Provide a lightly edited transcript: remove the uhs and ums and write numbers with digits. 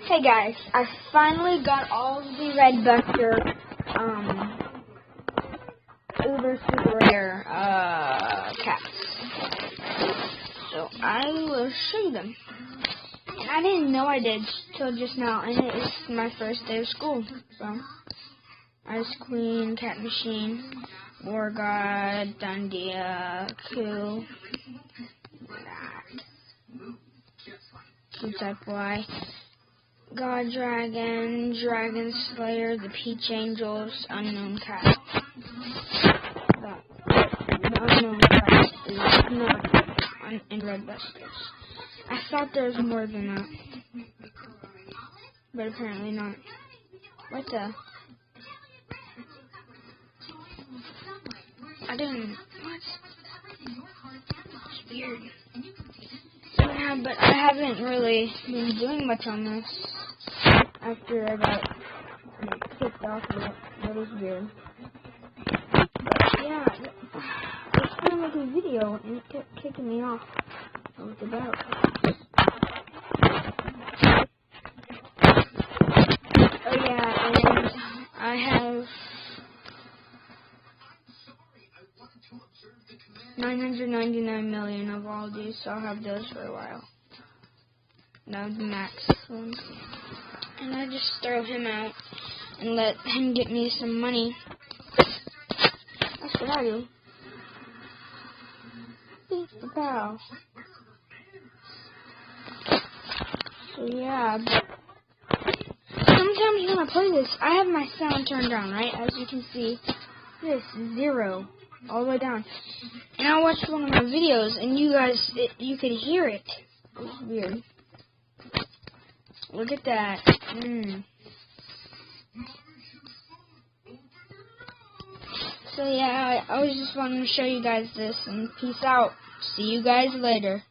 Hey guys, I finally got all of the Red Buster Uber Super Rare cats. So I will show you them. And I didn't know I did till just now, and it is my first day of school. So Ice Queen, Cat Machine, War God, Dundia, Coup, Type Y, God Dragon, Dragon Slayer, the Peach Angels, Unknown Cat. The Unknown Cat is not in Red Busters. I thought there was more than that, but apparently not. What the? I didn't. What? It's weird. Yeah, but I haven't really been doing much on this after I got kicked off of it. That was weird. But yeah, I was trying to make a video and it kept kicking me off. What was it about? Oh yeah, and I have 999 million of all these, so I'll have those for a while. That was the max one. And I just throw him out and let him get me some money. That's what I do. Beat the pal. So yeah, but sometimes when I play this, I have my sound turned down, right? As you can see, this 0 all the way down. And I watched one of my videos, and you guys, you could hear it. It's weird. Look at that. So yeah, I was just wanting to show you guys this, and peace out. See you guys later.